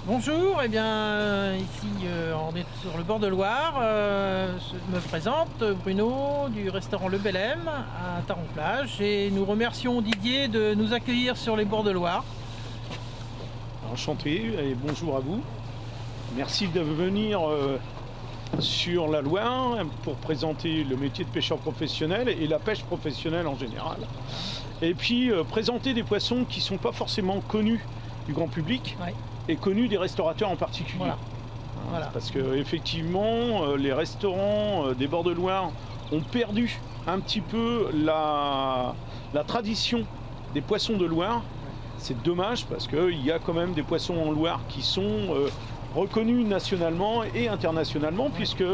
Bonjour, ici on est sur le bord de Loire. Je me présente, Bruno du restaurant Le Bellem à Taron-Plage, et nous remercions Didier de nous accueillir sur les bords de Loire. Enchanté et bonjour à vous. Merci de venir sur la Loire pour présenter le métier de pêcheur professionnel et la pêche professionnelle en général. Et puis présenter des poissons qui ne sont pas forcément connus du grand public. Ouais. Et connus des restaurateurs en particulier. Voilà. Parce que effectivement, les restaurants des bords de Loire ont perdu un petit peu la tradition des poissons de Loire. C'est dommage parce qu'il y a quand même des poissons en Loire qui sont reconnus nationalement et internationalement, puisque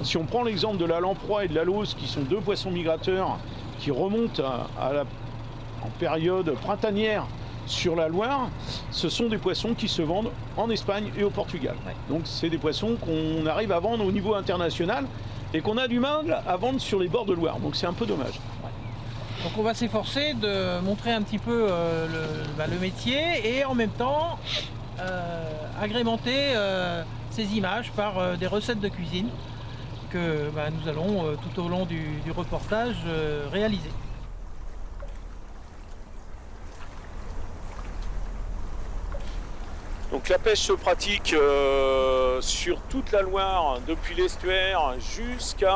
si on prend l'exemple de la lamproie et de la lauze, qui sont deux poissons migrateurs qui remontent en période printanière sur la Loire, ce sont des poissons qui se vendent en Espagne et au Portugal. Ouais. Donc c'est des poissons qu'on arrive à vendre au niveau international et qu'on a du mal à vendre sur les bords de Loire. Donc c'est un peu dommage. Ouais. Donc on va s'efforcer de montrer un petit peu le métier et en même temps agrémenter ces images par des recettes de cuisine que nous allons tout au long du reportage réaliser. Donc la pêche se pratique sur toute la Loire, depuis l'estuaire jusqu'à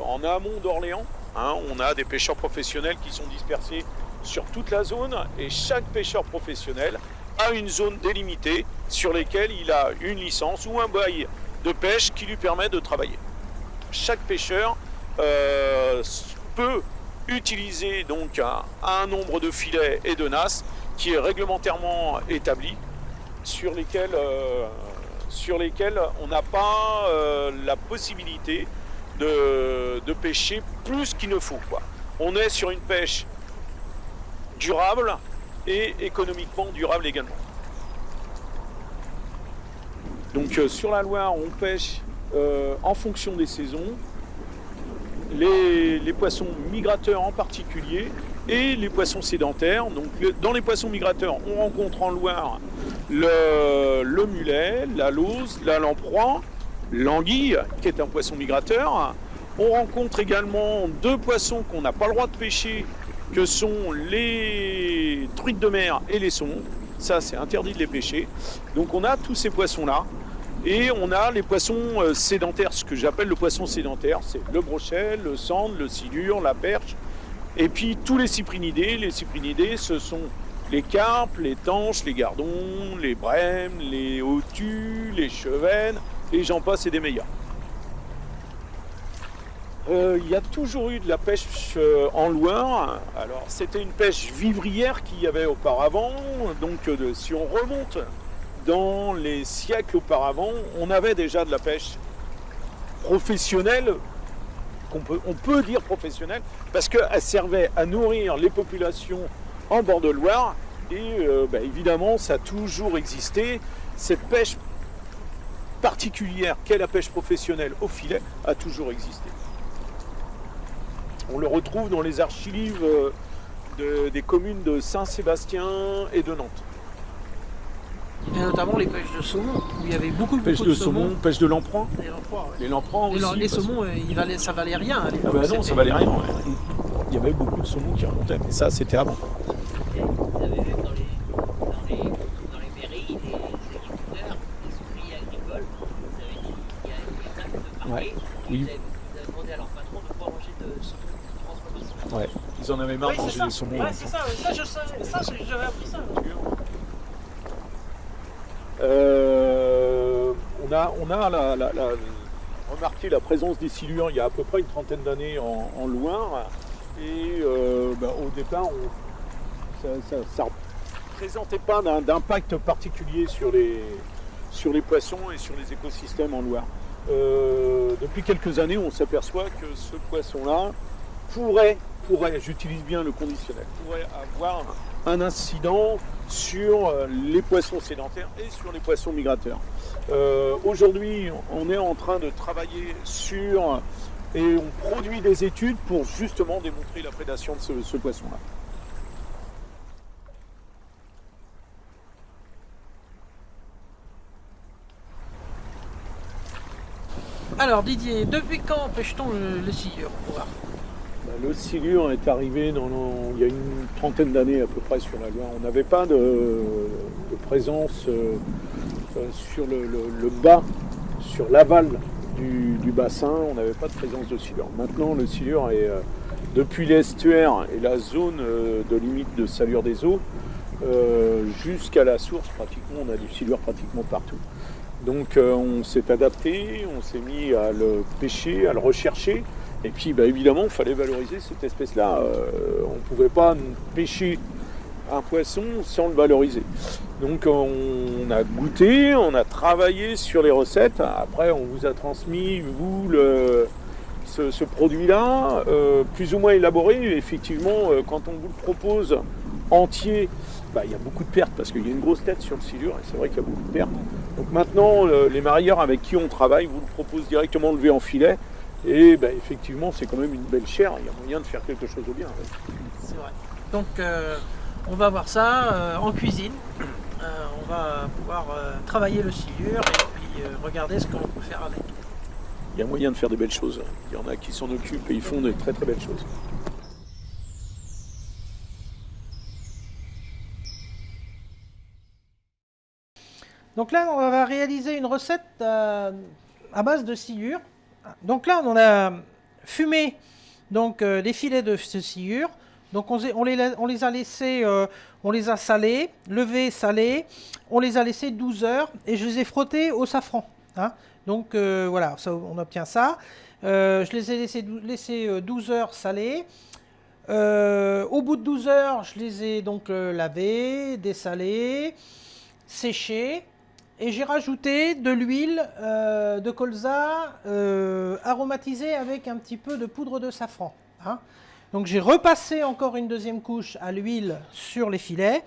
en amont d'Orléans. On a des pêcheurs professionnels qui sont dispersés sur toute la zone, et chaque pêcheur professionnel a une zone délimitée sur laquelle il a une licence ou un bail de pêche qui lui permet de travailler. Chaque pêcheur peut utiliser donc un nombre de filets et de nasses qui est réglementairement établi, sur lesquels on n'a pas la possibilité de pêcher plus qu'il ne faut, quoi. On est sur une pêche durable et économiquement durable également. Donc sur la Loire, on pêche en fonction des saisons, les poissons migrateurs en particulier, et les poissons sédentaires. Donc dans les poissons migrateurs, on rencontre en Loire le mulet, la lauze, la lamproie, l'anguille, qui est un poisson migrateur. On rencontre également deux poissons qu'on n'a pas le droit de pêcher, que sont les truites de mer et les saumons. Ça, c'est interdit de les pêcher. Donc on a tous ces poissons-là. Et on a les poissons sédentaires, ce que j'appelle le poisson sédentaire. C'est le brochet, le sandre, le silure, la perche. Et puis tous les cyprinidés. Les cyprinidés, ce sont les carpes, les tanches, les gardons, les brèmes, les hautues, les chevennes, et j'en passe et des meilleurs. Il y a toujours eu de la pêche en Loire. Alors c'était une pêche vivrière qu'il y avait auparavant. Donc si on remonte dans les siècles auparavant, on avait déjà de la pêche professionnelle. On peut dire professionnelle, parce qu'elle servait à nourrir les populations en bord de Loire, et évidemment ça a toujours existé. Cette pêche particulière qu'est la pêche professionnelle au filet a toujours existé. On le retrouve dans les archives des communes de Saint-Sébastien et de Nantes. Et notamment les pêches de saumon, où il y avait beaucoup de saumon, pêche de lamproie. Les lamproies aussi. Les saumons, ça valait rien. Ah bah non, ça valait rien. Ouais. Il y avait beaucoup de saumons qui remontaient, mais ça c'était avant. Vous avez vu dans les mairies, les agriculteurs, les ouvriers agricoles, vous avez dit qu'il y a des sacs de parquet. Oui. Vous avez demandé à leur patron de ne pas manger de saumon de transformation. Ouais. Ils en avaient marre de Oui, manger c'est des ça. saumons. Ouais, c'est ça. Ça, j'avais appris ça. On a remarqué la présence des silures il y a à peu près une trentaine d'années en Loire. Et au départ, ça ne présentait pas d'impact particulier sur les poissons et sur les écosystèmes en Loire. Depuis quelques années, on s'aperçoit que ce poisson-là pourrait, j'utilise bien le conditionnel, pourrait avoir un incident sur les poissons sédentaires et sur les poissons migrateurs. Aujourd'hui, on est en train de travailler sur et on produit des études pour justement démontrer la prédation de ce poisson-là. Alors Didier, depuis quand pêche-t-on le silure? Le silure est arrivé il y a une trentaine d'années à peu près sur la Loire. On n'avait pas de présence sur le bas, sur l'aval du bassin, on n'avait pas de présence de silure. Maintenant, le silure est, depuis l'estuaire et la zone de limite de salure des eaux, jusqu'à la source, pratiquement, on a du silure pratiquement partout. Donc on s'est adapté, on s'est mis à le pêcher, à le rechercher. Et puis évidemment, il fallait valoriser cette espèce-là. On ne pouvait pas pêcher un poisson sans le valoriser. Donc on a goûté, on a travaillé sur les recettes. Après, on vous a transmis, vous, ce produit-là, plus ou moins élaboré. Effectivement, quand on vous le propose entier, il y a beaucoup de pertes parce qu'il y a une grosse tête sur le silure et c'est vrai qu'il y a beaucoup de pertes. Donc maintenant, les marailleurs avec qui on travaille vous le proposent directement levé en filet. Et effectivement, c'est quand même une belle chair. Il y a moyen de faire quelque chose de bien. Ouais. C'est vrai. Donc, on va voir ça en cuisine. On va pouvoir travailler le silure et puis regarder ce qu'on peut faire avec. Il y a moyen de faire des belles choses. Il y en a qui s'en occupent et ils font de très très belles choses. Donc là, on va réaliser une recette à base de silure. Donc là, on a fumé des filets de silure. Donc on les a laissés, on les a salés, levés, salés. On les a laissés 12 heures et je les ai frottés au safran. Hein. Donc voilà, ça, on obtient ça. Je les ai laissés 12 heures salés. Au bout de 12 heures, je les ai donc lavés, dessalés, séchés. Et j'ai rajouté de l'huile de colza aromatisée avec un petit peu de poudre de safran. Hein. Donc j'ai repassé encore une deuxième couche à l'huile sur les filets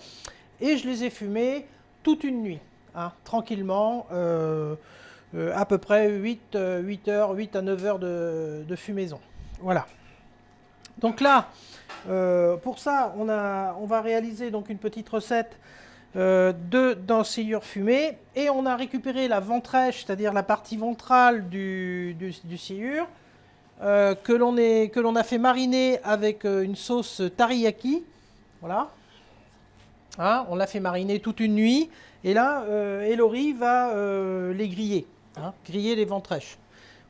et je les ai fumés toute une nuit, hein, tranquillement, à peu près 8 à 9 heures de fumaison. Voilà. Donc là, pour ça, on va réaliser donc une petite recette d'un silure fumé et on a récupéré la ventrèche, c'est-à-dire la partie ventrale du silure que l'on a fait mariner avec une sauce teriyaki. Voilà. Hein, on l'a fait mariner toute une nuit et là, Elori va les griller, hein, griller les ventrèches.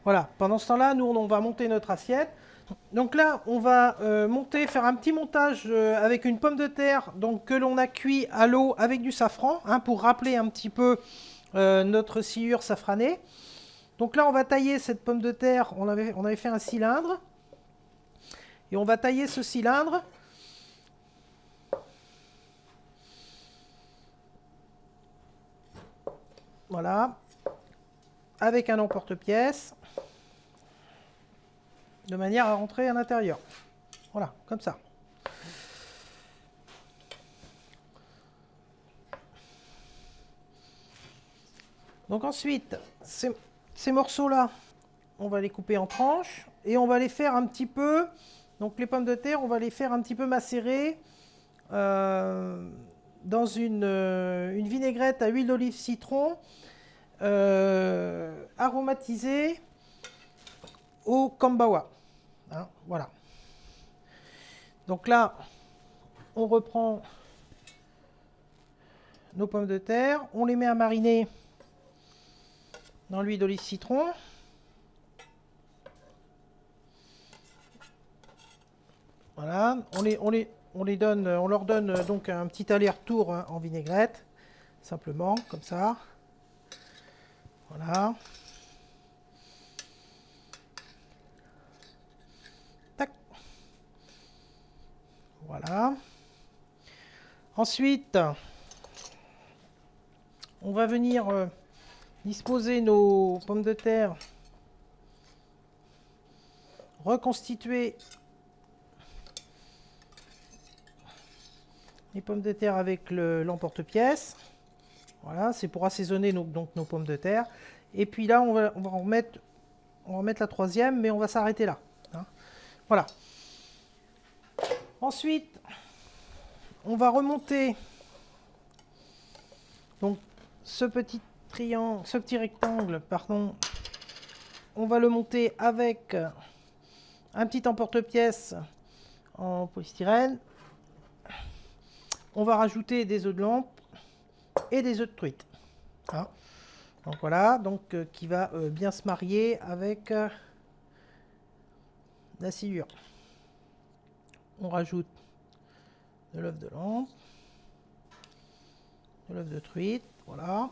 Voilà. Pendant ce temps-là, nous, on va monter notre assiette. Donc là, on va faire un petit montage avec une pomme de terre que l'on a cuit à l'eau avec du safran, hein, pour rappeler un petit peu notre silure safranée. Donc là, on va tailler cette pomme de terre, on avait fait un cylindre, et on va tailler ce cylindre. Voilà, avec un emporte-pièce. De manière à rentrer à l'intérieur. Voilà, comme ça. Donc ensuite, ces morceaux-là, on va les couper en tranches et on va les faire un petit peu, donc les pommes de terre, on va les faire un petit peu macérer dans une vinaigrette à huile d'olive citron aromatisée au kambawa. Hein, voilà. Donc là, on reprend nos pommes de terre, on les met à mariner dans l'huile d'olive citron. Voilà. Voilà, on leur donne donc un petit aller-retour hein, en vinaigrette, simplement, comme ça. Voilà. Tac. Voilà. Ensuite, on va venir disposer nos pommes de terre, reconstituer les pommes de terre avec l'emporte-pièce. Voilà, c'est pour assaisonner donc nos pommes de terre. Et puis là, on va remettre la troisième, mais on va s'arrêter là. Hein. Voilà. Ensuite, on va remonter donc ce petit rectangle, pardon. On va le monter avec un petit emporte-pièce en polystyrène. On va rajouter des œufs de lampe et des œufs de truite. Hein. Donc voilà, donc qui va bien se marier avec la sciure. On rajoute de l'œuf de lampe, de l'œuf de truite, voilà.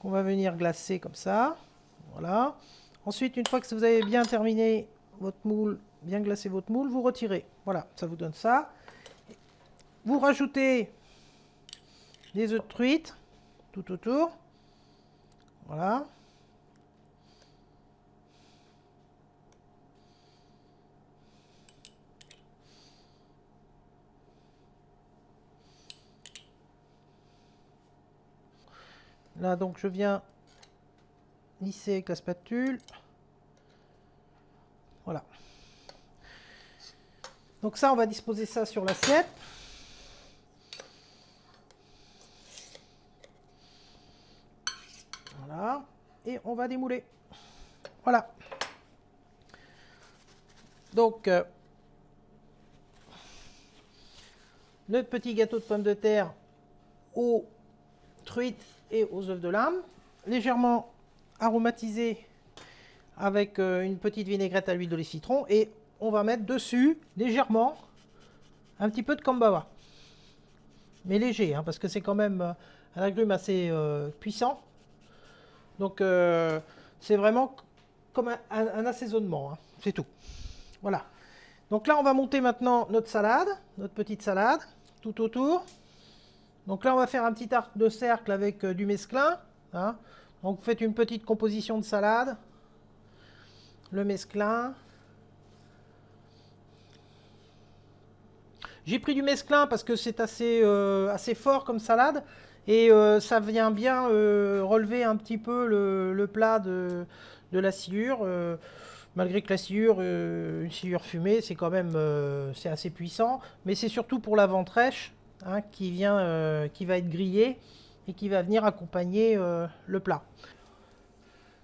On va venir glacer comme ça, voilà. Ensuite, une fois que vous avez bien terminé votre moule, bien glacé votre moule, vous retirez. Voilà, ça vous donne ça. Vous rajoutez des œufs de truite tout autour. Voilà. Là, donc, je viens lisser avec la spatule. Voilà. Donc ça, on va disposer ça sur l'assiette. Voilà. Et on va démouler. Voilà. Donc, notre petit gâteau de pommes de terre aux truites et aux œufs de lame, légèrement aromatisé avec une petite vinaigrette à l'huile d'olive citron, et on va mettre dessus légèrement un petit peu de kambava, mais léger hein, parce que c'est quand même un agrume assez puissant, donc c'est vraiment comme un assaisonnement, hein, c'est tout. Voilà, donc là on va monter maintenant notre salade, notre petite salade tout autour. Donc là, on va faire un petit arc de cercle avec du mesclun. Hein. Donc vous faites une petite composition de salade. Le mesclun. J'ai pris du mesclun parce que c'est assez fort comme salade. Et ça vient bien relever un petit peu le plat de la sciure. Malgré que la sciure, une sciure fumée, c'est quand même c'est assez puissant. Mais c'est surtout pour la ventrèche. Hein, qui va être grillé et qui va venir accompagner le plat.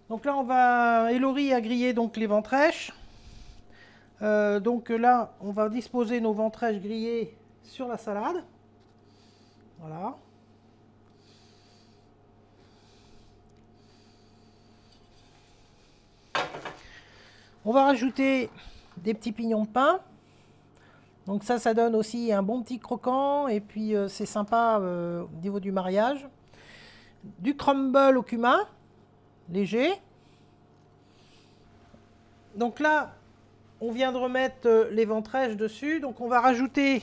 Donc là, Hélory a grillé donc les ventrèches. Donc là, on va disposer nos ventrèches grillées sur la salade. Voilà. On va rajouter des petits pignons de pain. Donc ça donne aussi un bon petit croquant et puis c'est sympa au niveau du mariage. Du crumble au cumin, léger. Donc là, on vient de remettre les ventrèches dessus. Donc on va rajouter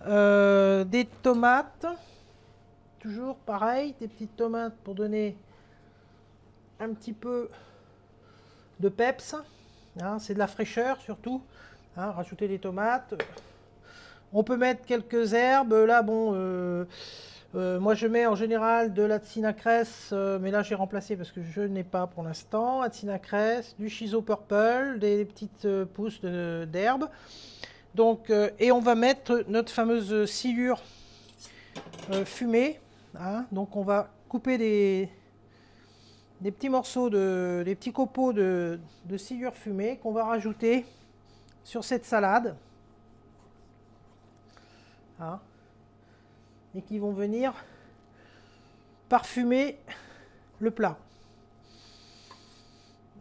des tomates. Toujours pareil, des petites tomates pour donner un petit peu de peps. Hein, c'est de la fraîcheur surtout. Hein, rajouter les tomates. On peut mettre quelques herbes. Là, bon, moi je mets en général de la tsinacresse, mais là j'ai remplacé parce que je n'ai pas pour l'instant. La tsinacresse, du shiso purple, des petites pousses d'herbe. Donc, et on va mettre notre fameuse sciure fumée. Hein. Donc, on va couper des petits morceaux, des petits copeaux de sciure fumée qu'on va rajouter sur cette salade. Hein, et qui vont venir parfumer le plat.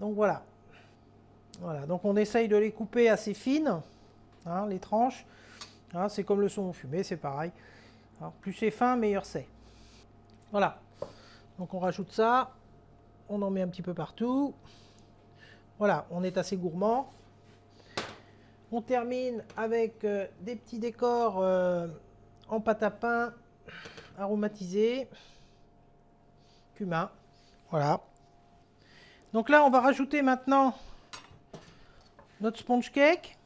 Donc voilà. Voilà, donc on essaye de les couper assez fines, hein, les tranches. Hein, c'est comme le saumon fumé, c'est pareil. Alors, plus c'est fin, meilleur c'est. Voilà, donc on rajoute ça, on en met un petit peu partout. Voilà, on est assez gourmand. On termine avec des petits décors en pâte à pain aromatisés, cumin. Voilà. Donc là, on va rajouter maintenant notre sponge cake.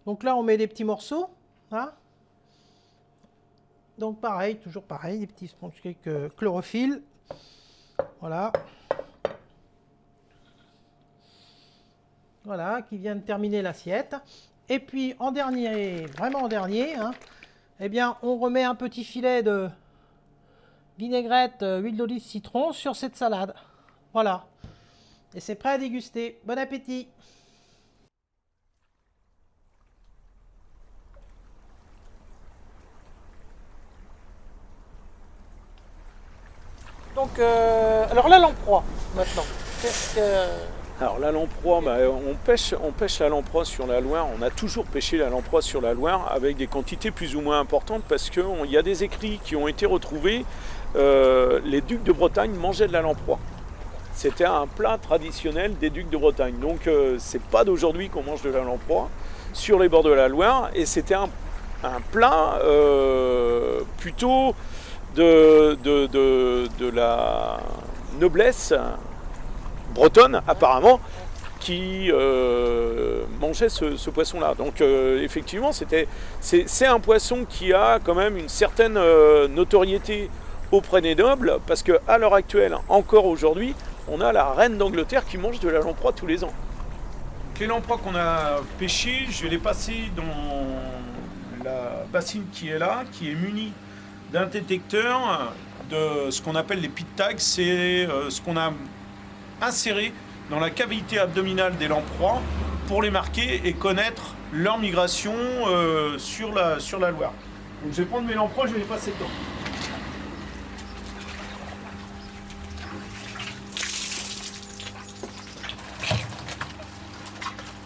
Donc là, on met des petits morceaux. Hein. Donc pareil, toujours pareil, des petits sponge cake chlorophylle. Voilà. Voilà, qui vient de terminer l'assiette. Et puis en dernier, vraiment en dernier, hein, eh bien, on remet un petit filet de vinaigrette, huile d'olive, citron sur cette salade. Voilà. Et c'est prêt à déguster. Bon appétit! Donc, alors là, l'emploi, maintenant. Qu'est-ce que... Alors la lamproie, on pêche la lamproie sur la Loire, on a toujours pêché la lamproie sur la Loire avec des quantités plus ou moins importantes parce qu'il y a des écrits qui ont été retrouvés, les ducs de Bretagne mangeaient de la lamproie. C'était un plat traditionnel des ducs de Bretagne, donc c'est pas d'aujourd'hui qu'on mange de la lamproie sur les bords de la Loire et c'était un plat plutôt de la noblesse bretonne apparemment qui mangeait ce poisson-là. Donc effectivement, c'est un poisson qui a quand même une certaine notoriété auprès des nobles, parce qu'à l'heure actuelle, encore aujourd'hui, on a la reine d'Angleterre qui mange de la lamproie tous les ans. Les lamproies qu'on a pêchées, je vais les passer dans la bassine qui est là, qui est munie d'un détecteur de ce qu'on appelle les pit tags. C'est ce qu'on a inséré dans la cavité abdominale des lamproies pour les marquer et connaître leur migration sur la Loire. Donc je vais prendre mes lamproies, je vais les passer dedans.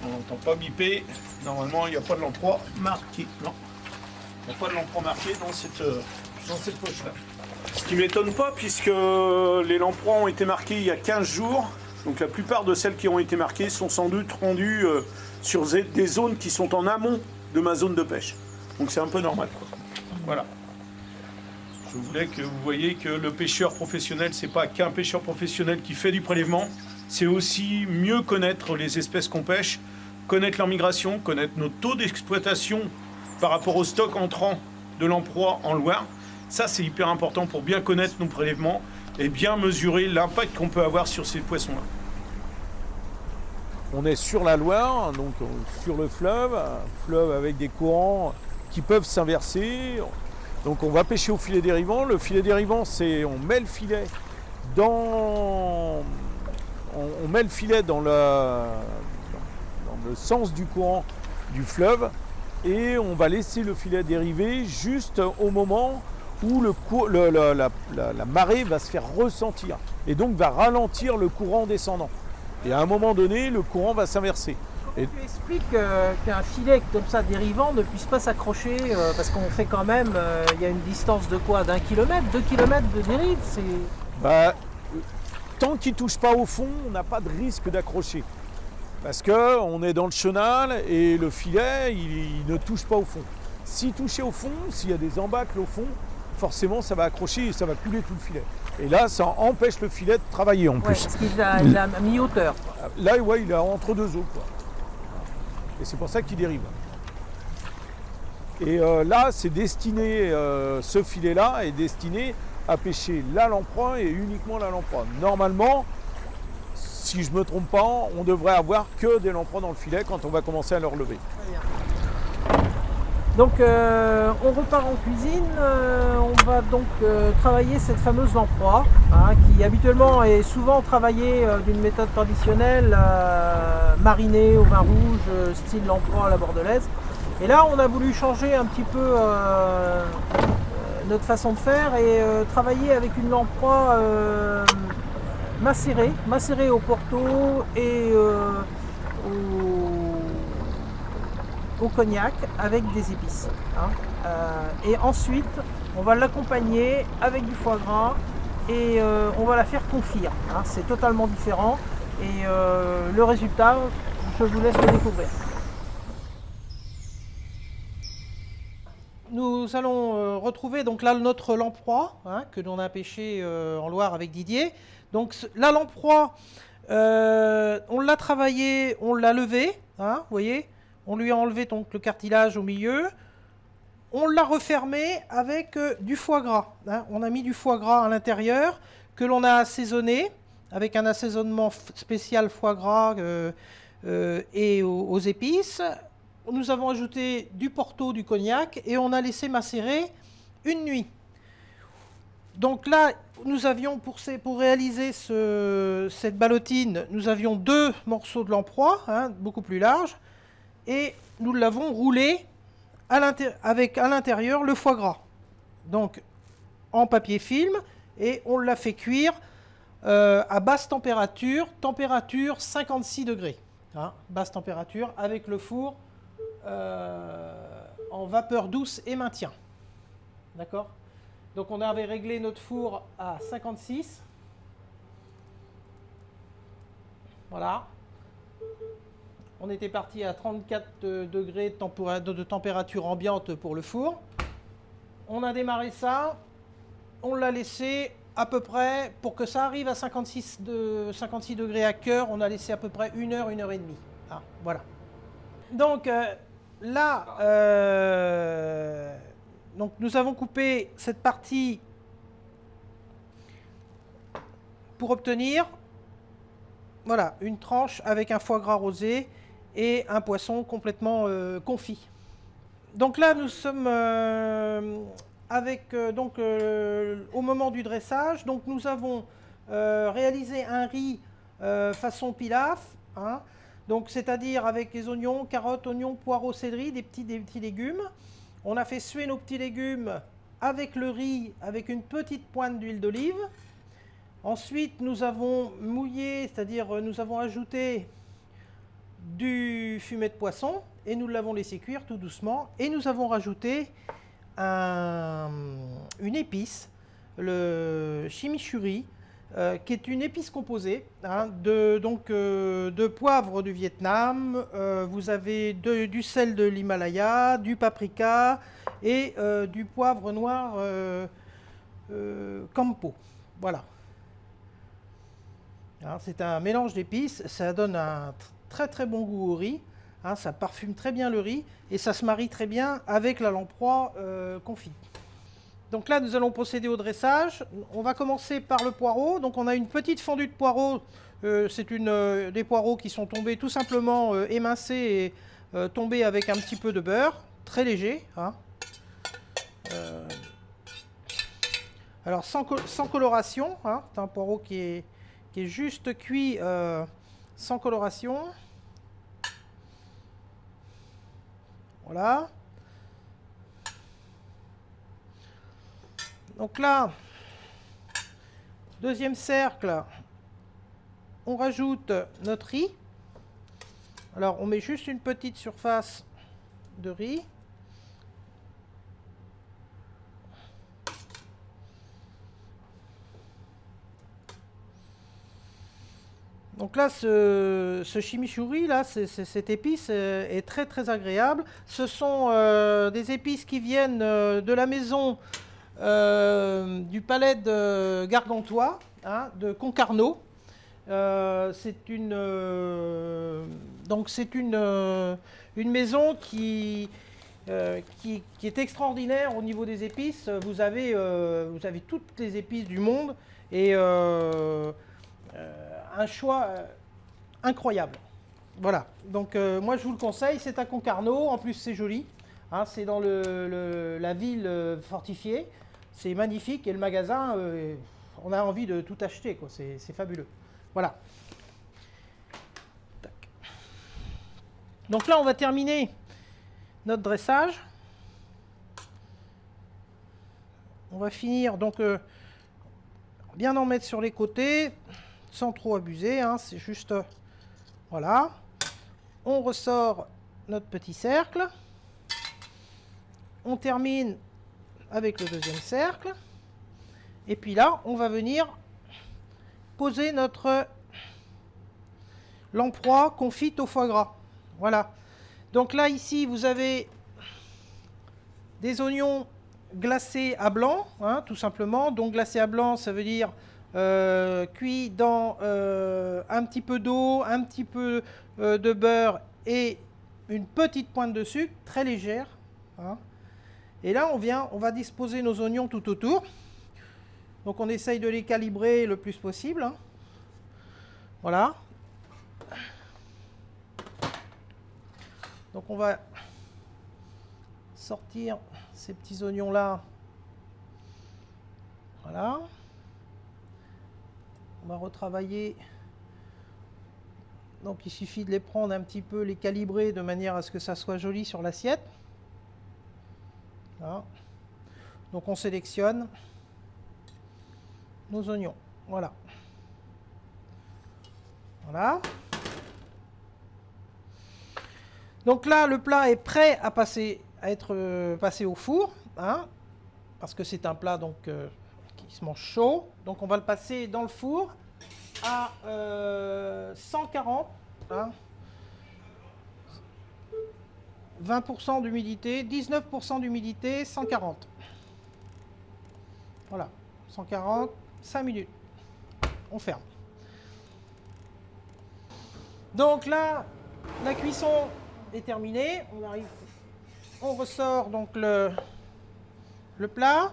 On n'entend pas biper. Normalement, il n'y a pas de lamproie marquée. Non, il n'y a pas de lamproie marquée dans cette poche-là. Ce qui ne m'étonne pas, puisque les lamproies ont été marquées il y a 15 jours. Donc la plupart de celles qui ont été marquées sont sans doute rendues sur des zones qui sont en amont de ma zone de pêche. Donc c'est un peu normal, quoi. Voilà. Je voulais que vous voyez que le pêcheur professionnel, c'est pas qu'un pêcheur professionnel qui fait du prélèvement, c'est aussi mieux connaître les espèces qu'on pêche, connaître leur migration, connaître nos taux d'exploitation par rapport au stock entrant de lamproie en Loire. Ça, c'est hyper important pour bien connaître nos prélèvements et bien mesurer l'impact qu'on peut avoir sur ces poissons-là. On est sur la Loire, donc sur le fleuve, un fleuve avec des courants qui peuvent s'inverser. Donc on va pêcher au filet dérivant. Le filet dérivant, c'est on met le filet dans le sens du courant du fleuve et on va laisser le filet dériver juste au moment où la marée va se faire ressentir et donc va ralentir le courant descendant. Et à un moment donné, le courant va s'inverser. Comment tu expliques qu'un filet comme ça dérivant ne puisse pas s'accrocher parce qu'on fait quand même, il y a une distance de quoi, d'1 kilomètre, 2 kilomètres de dérive, tant qu'il ne touche pas au fond, on n'a pas de risque d'accrocher. Parce qu'on est dans le chenal et le filet, il ne touche pas au fond. S'il touchait au fond, s'il y a des embâcles au fond, forcément ça va accrocher et ça va couler tout le filet. Et là, ça empêche le filet de travailler en plus. Parce qu'il a à mi-hauteur. Là, ouais, il est entre deux eaux, quoi. Et c'est pour ça qu'il dérive. Et là, c'est destiné, ce filet-là est destiné à pêcher la lamproie et uniquement la lamproie. Normalement, si je ne me trompe pas, on devrait avoir que des lamproies dans le filet quand on va commencer à le relever. Donc on repart en cuisine, on va donc travailler cette fameuse lamproie, hein, qui habituellement est souvent travaillée d'une méthode traditionnelle, marinée au vin rouge, style lamproie à la bordelaise. Et là on a voulu changer un petit peu notre façon de faire et travailler avec une lamproie macéré au Porto et au cognac avec des épices. Hein. Et ensuite, on va l'accompagner avec du foie gras et on va la faire confire. Hein. C'est totalement différent et le résultat, je vous laisse le découvrir. Nous allons retrouver donc là notre lamproie hein, que l'on a pêché en Loire avec Didier. Donc la lamproie, on l'a travaillé, on l'a levé, hein, vous voyez, on lui a enlevé donc le cartilage au milieu, on l'a refermé avec du foie gras. Hein. On a mis du foie gras à l'intérieur que l'on a assaisonné avec un assaisonnement spécial foie gras et aux épices. Nous avons ajouté du Porto, du cognac et on a laissé macérer une nuit. Donc là, nous avions pour réaliser cette ballotine, nous avions 2 morceaux de lamproie, hein, beaucoup plus larges, et nous l'avons roulé avec à l'intérieur le foie gras. Donc en papier film, et on l'a fait cuire à basse température, température 56 degrés. Hein, basse température avec le four en vapeur douce et maintien. D'accord ? Donc on avait réglé notre four à 56. Voilà. On était parti à 34 degrés de température ambiante pour le four. On a démarré ça. On l'a laissé à peu près, pour que ça arrive à 56 degrés à cœur, on a laissé à peu près 1 heure, 1 heure et demie. Ah, voilà. Donc là, donc nous avons coupé cette partie pour obtenir voilà, une tranche avec un foie gras rosé et un poisson complètement confit. Donc là, nous sommes au moment du dressage. Donc nous avons réalisé un riz façon pilaf, hein, donc c'est-à-dire avec les oignons, carottes, oignons, poireaux, céleri, des petits légumes. On a fait suer nos petits légumes avec le riz, avec une petite pointe d'huile d'olive. Ensuite, nous avons mouillé, c'est-à-dire nous avons ajouté du fumet de poisson et nous l'avons laissé cuire tout doucement. Et nous avons rajouté une épice, le chimichurri, qui est une épice composée hein, de poivre du Vietnam, vous avez du sel de l'Himalaya, du paprika et du poivre noir Campo. Voilà. Hein, c'est un mélange d'épices, ça donne un très très bon goût au riz, hein, ça parfume très bien le riz et ça se marie très bien avec la lamproie confite. Donc là, nous allons procéder au dressage. On va commencer par le poireau. Donc on a une petite fondue de poireau. C'est des poireaux qui sont tombés tout simplement émincés et tombés avec un petit peu de beurre, très léger. Hein. Alors sans coloration. Hein. C'est un poireau qui est juste cuit sans coloration. Voilà. Donc là, deuxième cercle, on rajoute notre riz. Alors on met juste une petite surface de riz. Donc là, ce chimichurri, là, cette épice est très très agréable. Ce sont des épices qui viennent de la maison du palais de Gargantua, hein, de Concarneau. C'est une maison qui est extraordinaire au niveau des épices. Vous avez toutes les épices du monde et un choix incroyable. Voilà, donc moi je vous le conseille, c'est à Concarneau, en plus c'est joli, hein, c'est dans la ville fortifiée, c'est magnifique et le magasin, on a envie de tout acheter, quoi. C'est fabuleux. Voilà. Tac. Donc là on va terminer notre dressage. On va finir, donc bien en mettre sur les côtés. sans trop abuser, hein, c'est juste... voilà. On ressort notre petit cercle. On termine avec le deuxième cercle. Et puis là, on va venir poser notre lamproie confite au foie gras. Voilà. Donc là, ici, vous avez des oignons glacés à blanc, hein, tout simplement. Donc glacés à blanc, ça veut dire cuit dans un petit peu d'eau, un petit peu de beurre et une petite pointe de sucre, très légère. Hein. Et là, on va disposer nos oignons tout autour. Donc on essaye de les calibrer le plus possible. Hein. Voilà. Donc on va sortir ces petits oignons là. Voilà. On va retravailler. Donc il suffit de les prendre un petit peu, les calibrer de manière à ce que ça soit joli sur l'assiette. Voilà. Donc on sélectionne nos oignons. Voilà. Voilà. Donc là, le plat est prêt à être passé au four, hein, parce que c'est un plat donc qui se mange chaud. Donc on va le passer dans le four à 140, hein, 20% d'humidité, 19% d'humidité, 140. Voilà, 140, 5 minutes. On ferme. Donc là, la cuisson est terminée. On ressort donc le plat.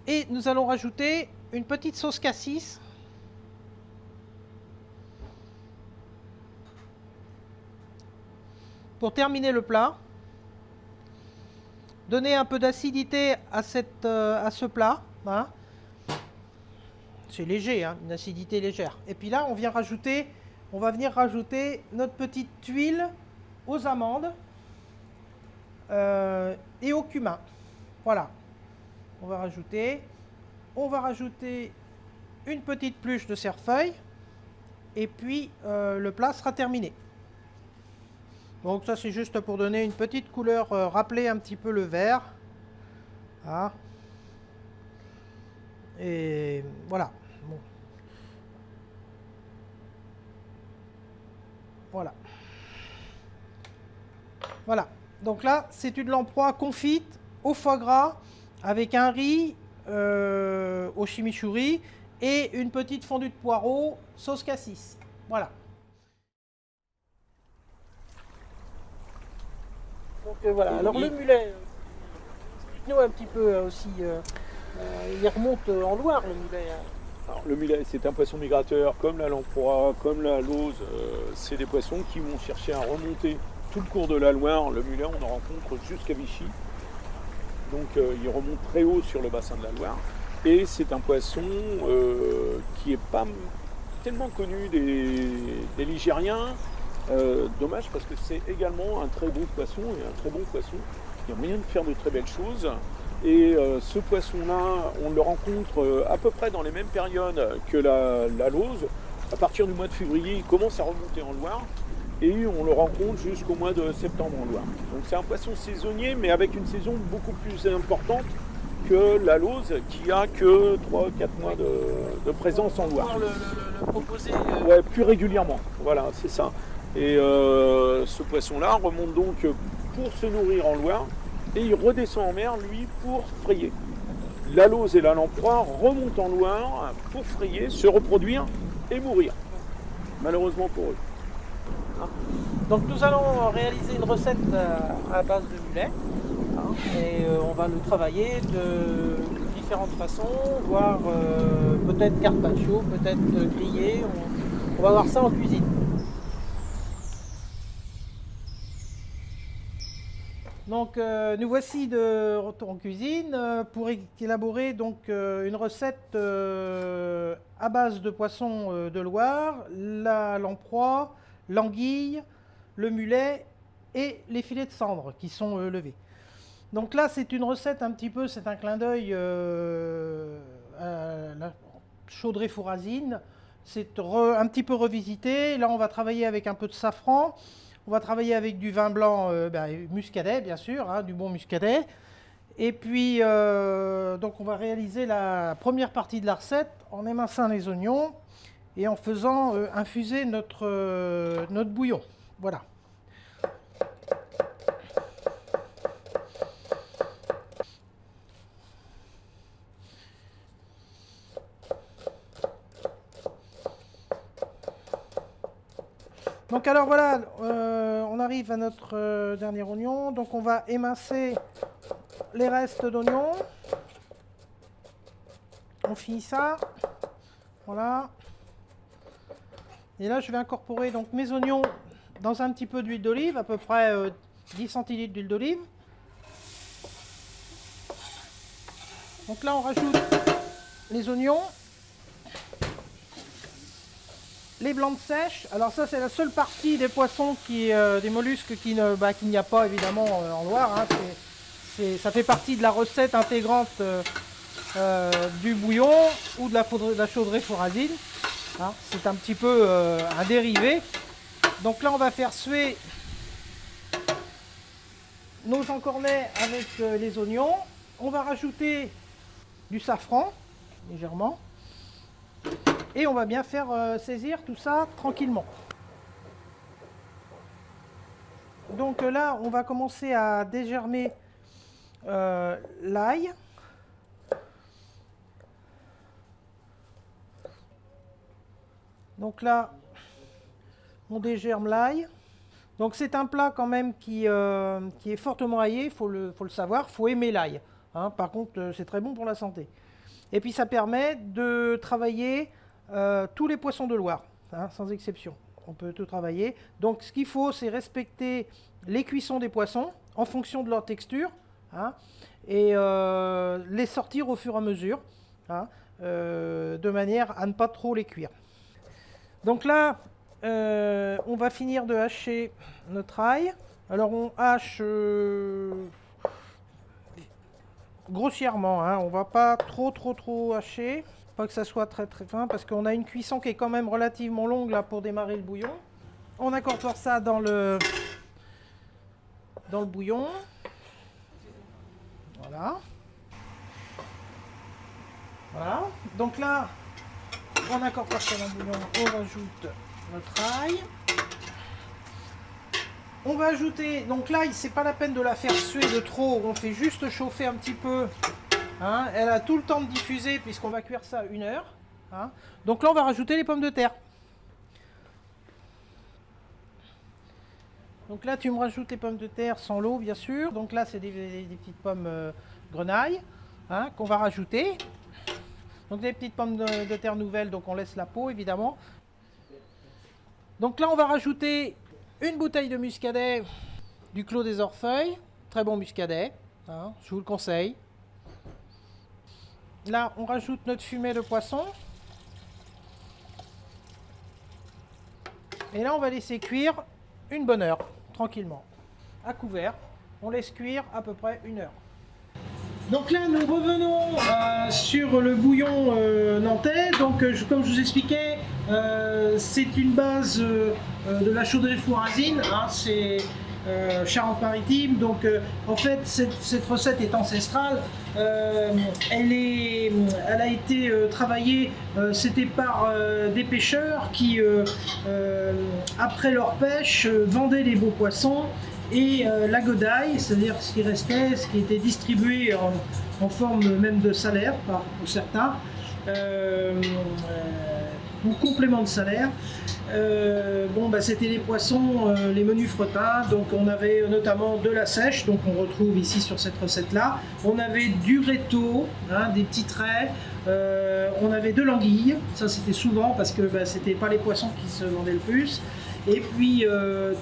Et nous allons rajouter une petite sauce cassis. Pour terminer le plat. Donner un peu d'acidité à ce plat. Hein. C'est léger, hein, une acidité légère. Et puis là, on va venir rajouter notre petite tuile aux amandes et au cumin. Voilà. On va rajouter une petite pluche de cerfeuil et puis le plat sera terminé. Donc ça c'est juste pour donner une petite couleur, rappeler un petit peu le vert. Ah. Et voilà. Bon. Voilà. Voilà. Donc là, c'est une lamproie confite au foie gras avec un riz au chimichurri et une petite fondue de poireaux sauce cassis. Voilà. Donc voilà. Alors le mulet, explique-nous un petit peu aussi. Il remonte en Loire le mulet. Alors, le mulet, c'est un poisson migrateur, comme la lamproie, comme la lauze. C'est des poissons qui vont chercher à remonter tout le cours de la Loire. Le mulet, on en rencontre jusqu'à Vichy. Donc, il remonte très haut sur le bassin de la Loire. Et c'est un poisson qui n'est pas tellement connu des Ligériens. Dommage parce que c'est également un très beau poisson et un très bon poisson. Il y a moyen de faire de très belles choses. Et ce poisson-là, on le rencontre à peu près dans les mêmes périodes que la lauze. À partir du mois de février, il commence à remonter en Loire et on le rencontre jusqu'au mois de septembre en Loire. Donc c'est un poisson saisonnier, mais avec une saison beaucoup plus importante que la lauze qui a que 3-4 mois de présence en Loire. Le proposer ouais, plus régulièrement, voilà, c'est ça. Et ce poisson-là remonte donc pour se nourrir en Loire. Et il redescend en mer, lui, pour frayer. La lauze et la lamproie remontent en Loire pour frayer, se reproduire et mourir. Malheureusement pour eux. Donc nous allons réaliser une recette à base de mulet. Et on va le travailler de différentes façons, voire peut-être carpaccio, peut-être grillé. On va voir ça en cuisine. Donc nous voici de retour en cuisine pour élaborer donc une recette à base de poissons de Loire, la lamproie, l'anguille, le mulet et les filets de cendre qui sont levés. Donc là c'est une recette un petit peu, c'est un clin d'œil à la chaudrée fourrasine. c'est un petit peu revisité. Là, on va travailler avec un peu de safran. On va travailler avec du vin blanc muscadet, bien sûr, hein, du bon muscadet. Et puis, donc on va réaliser la première partie de la recette en éminçant les oignons et en faisant infuser notre bouillon. Voilà. Donc alors voilà, on arrive à notre dernier oignon. Donc on va émincer les restes d'oignons. On finit ça. Voilà. Et là je vais incorporer donc mes oignons dans un petit peu d'huile d'olive, à peu près 10 centilitres d'huile d'olive. Donc là on rajoute les oignons. Les blancs de sèche, alors ça c'est la seule partie des poissons, des mollusques qu'il n'y a pas évidemment en Loire. Hein. Ça fait partie de la recette intégrante du bouillon ou de la chaudrée fourragine. Hein. C'est un petit peu un dérivé. Donc là on va faire suer nos encornets avec les oignons. On va rajouter du safran, légèrement. Et on va bien faire saisir tout ça tranquillement. Donc là, on va commencer à dégermer l'ail. Donc là, on dégerme l'ail. Donc c'est un plat quand même qui est fortement aillé, il faut le savoir, il faut aimer l'ail. Hein. Par contre, c'est très bon pour la santé. Et puis ça permet de travailler tous les poissons de Loire, hein, sans exception. On peut tout travailler. Donc ce qu'il faut, c'est respecter les cuissons des poissons en fonction de leur texture, hein, et les sortir au fur et à mesure, hein, de manière à ne pas trop les cuire. Donc là, on va finir de hacher notre ail. Alors on hache grossièrement, hein, on va pas trop hacher. Pas que ça soit très fin, parce qu'on a une cuisson qui est quand même relativement longue là pour démarrer le bouillon. On incorpore ça dans le bouillon. Voilà. Voilà. Donc là, on incorpore ça dans le bouillon, on rajoute notre ail. On va ajouter, donc là, c'est pas la peine de la faire suer de trop, on fait juste chauffer un petit peu. Hein, elle a tout le temps de diffuser puisqu'on va cuire ça 1 heure. Hein. Donc là, on va rajouter les pommes de terre. Donc là, tu me rajoutes les pommes de terre sans l'eau, bien sûr. Donc là, c'est des petites pommes grenaille, hein, qu'on va rajouter. Donc des petites pommes de terre nouvelles, donc on laisse la peau, évidemment. Donc là, on va rajouter une bouteille de muscadet du Clos des Orfeuilles. Très bon muscadet, hein, je vous le conseille. Là, on rajoute notre fumée de poisson. Et là, on va laisser cuire une bonne heure, tranquillement. À couvert, on laisse cuire à peu près 1 heure. Donc là, nous revenons sur le bouillon nantais. Donc, comme je vous expliquais, c'est une base de la chaudrée fourragine. Hein, c'est Charente-Maritime. Donc, en fait, cette recette est ancestrale. Elle a été travaillée, c'était par des pêcheurs qui, après leur pêche, vendaient les beaux poissons et la godaille, c'est-à-dire ce qui restait, ce qui était distribué en forme même de salaire pour certains, ou complément de salaire. C'était les poissons, les menus frettins. Donc on avait notamment de la sèche, donc on retrouve ici sur cette recette là. On avait du rétaux, hein, des petits traits. On avait de l'anguille, ça c'était souvent parce que c'était pas les poissons qui se vendaient le plus. Et puis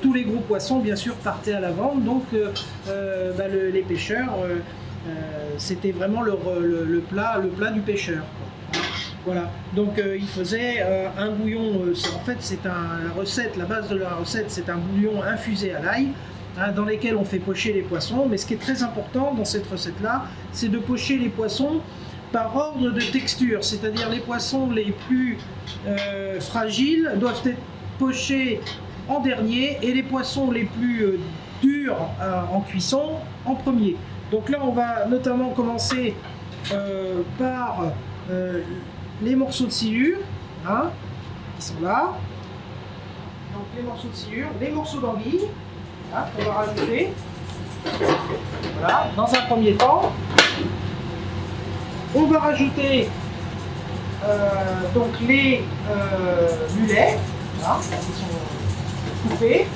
tous les gros poissons bien sûr partaient à la vente, donc les pêcheurs, c'était vraiment le plat du pêcheur. Voilà, donc il faisait un bouillon, en fait la base de la recette c'est un bouillon infusé à l'ail, hein, dans lequel on fait pocher les poissons, mais ce qui est très important dans cette recette là, c'est de pocher les poissons par ordre de texture, c'est-à-dire les poissons les plus fragiles doivent être pochés en dernier et les poissons les plus durs en cuisson en premier. Donc là on va notamment commencer par les morceaux de silure, hein, qui sont là. Donc les morceaux de silure, les morceaux d'anguille, hein, qu'on va rajouter. Voilà, dans un premier temps. On va rajouter donc les mulets, voilà, qui sont coupés.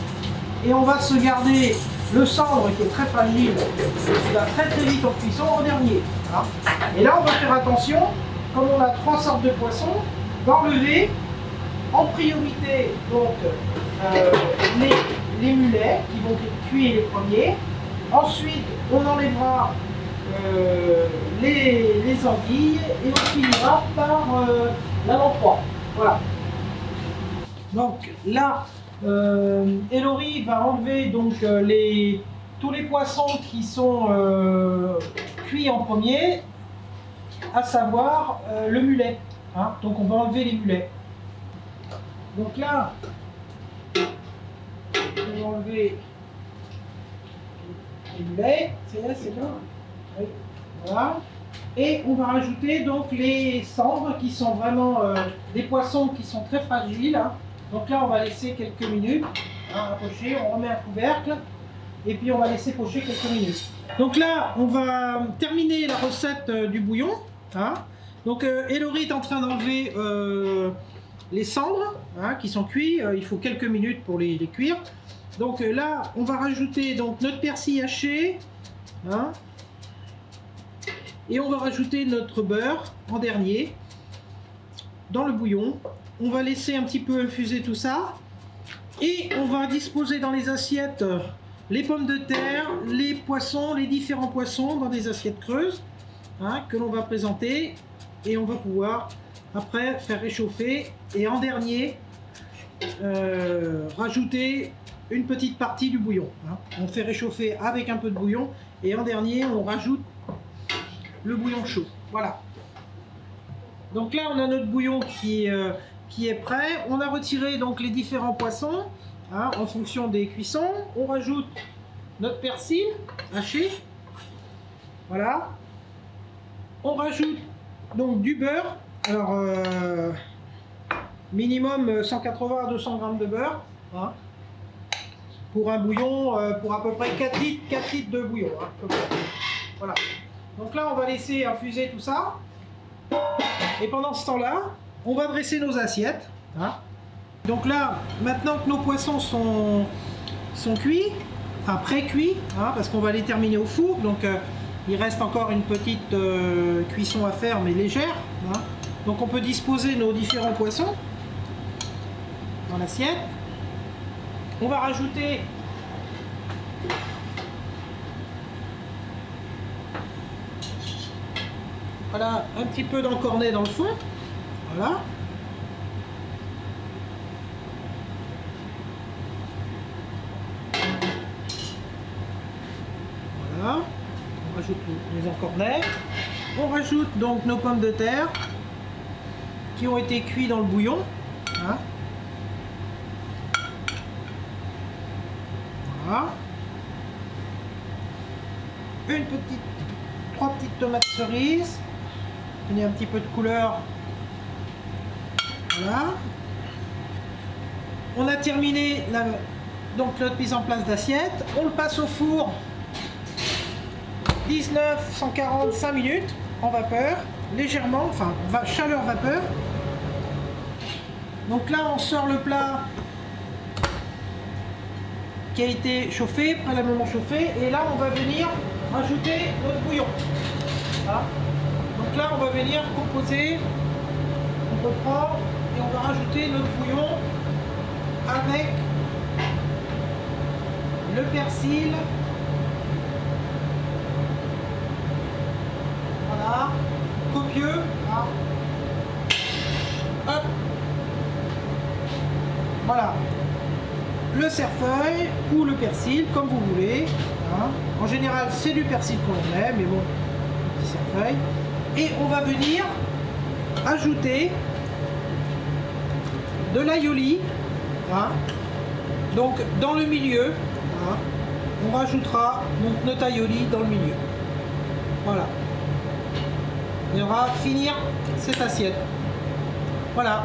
Et on va se garder le cendre qui est très fragile, qui va très très vite en cuisson en dernier. Voilà. Et là on va faire attention, comme on a 3 sortes de poissons, d'enlever en priorité donc les mulets qui vont être cuits les premiers. Ensuite on enlèvera les anguilles et on finira par la lamproie. Voilà. Donc là Elori va enlever donc tous les poissons qui sont cuits en premier, à savoir le mulet. Hein. Donc on va enlever les mulets. Donc là, on va enlever les mulets. C'est bon. Oui. Voilà. Et on va rajouter donc les cendres qui sont vraiment des poissons qui sont très fragiles. Hein. Donc là, on va laisser quelques minutes, hein, à pocher, on remet un couvercle et puis on va laisser pocher quelques minutes. Donc là, on va terminer la recette du bouillon. Hein. Donc Elori est en train d'enlever les cendres, hein, qui sont cuits. Il faut quelques minutes pour les cuire. Donc là, on va rajouter donc notre persil haché, hein, et on va rajouter notre beurre en dernier dans le bouillon. On va laisser un petit peu infuser tout ça et on va disposer dans les assiettes les pommes de terre, les poissons, les différents poissons dans des assiettes creuses, hein, que l'on va présenter et on va pouvoir après faire réchauffer et en dernier rajouter une petite partie du bouillon. Hein. On fait réchauffer avec un peu de bouillon et en dernier on rajoute le bouillon chaud. Voilà. Donc là on a notre bouillon qui est prêt. On a retiré donc les différents poissons, hein, en fonction des cuissons. On rajoute notre persil haché. Voilà. On rajoute donc du beurre. Alors minimum 180 à 200 grammes de beurre, hein, pour un bouillon, pour à peu près 4 litres de bouillon. Hein, voilà. Donc là on va laisser infuser tout ça. Et pendant ce temps-là, on va dresser nos assiettes. Hein. Donc là, maintenant que nos poissons sont cuits, enfin pré-cuits, hein, parce qu'on va les terminer au four, donc il reste encore une petite cuisson à faire, mais légère. Hein. Donc on peut disposer nos différents poissons dans l'assiette. On va rajouter voilà, un petit peu d'encornet dans le fond. Voilà. Voilà. On rajoute les encornets. On rajoute donc nos pommes de terre qui ont été cuits dans le bouillon. Hein. Voilà. Trois petites tomates cerises. Donner un petit peu de couleur. Voilà. On a terminé donc notre mise en place d'assiette. On le passe au four 145 minutes en vapeur, légèrement, enfin chaleur vapeur. Donc là on sort le plat qui a été chauffé, préalablement chauffé, et là on va venir rajouter notre bouillon. Voilà. Donc là on va venir composer, on reprend et on va rajouter notre bouillon avec le persil. Voilà, copieux. Hein. Hop. Voilà. Le cerfeuil ou le persil, comme vous voulez. Hein. En général, c'est du persil qu'on met, mais bon, petit cerfeuil. Et on va venir ajouter de l'aioli, hein, donc dans le milieu, hein, on rajoutera donc notre aioli dans le milieu. Voilà. Et on va finir cette assiette. Voilà.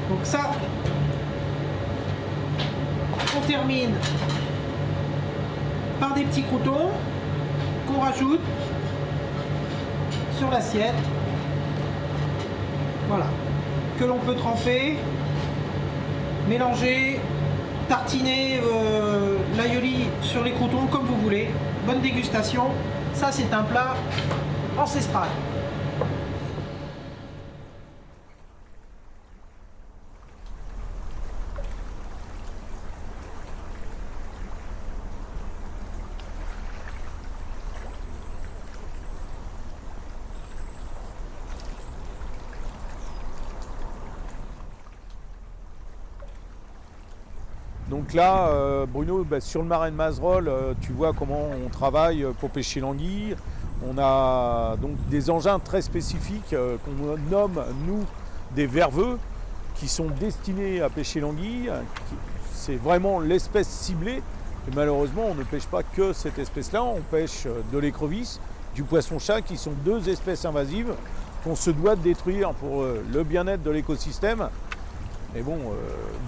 Donc ça, on termine par des petits croûtons qu'on rajoute sur l'assiette. Voilà. Que l'on peut tremper, mélanger, tartiner l'aioli sur les croûtons comme vous voulez. Bonne dégustation. Ça, c'est un plat ancestral. Donc là, Bruno, sur le marais de Mazerolles, tu vois comment on travaille pour pêcher l'anguille. On a donc des engins très spécifiques qu'on nomme, nous, des verveux, qui sont destinés à pêcher l'anguille. C'est vraiment l'espèce ciblée. Et malheureusement, on ne pêche pas que cette espèce-là. On pêche de l'écrevisse, du poisson-chat, qui sont deux espèces invasives qu'on se doit de détruire pour le bien-être de l'écosystème. Mais bon,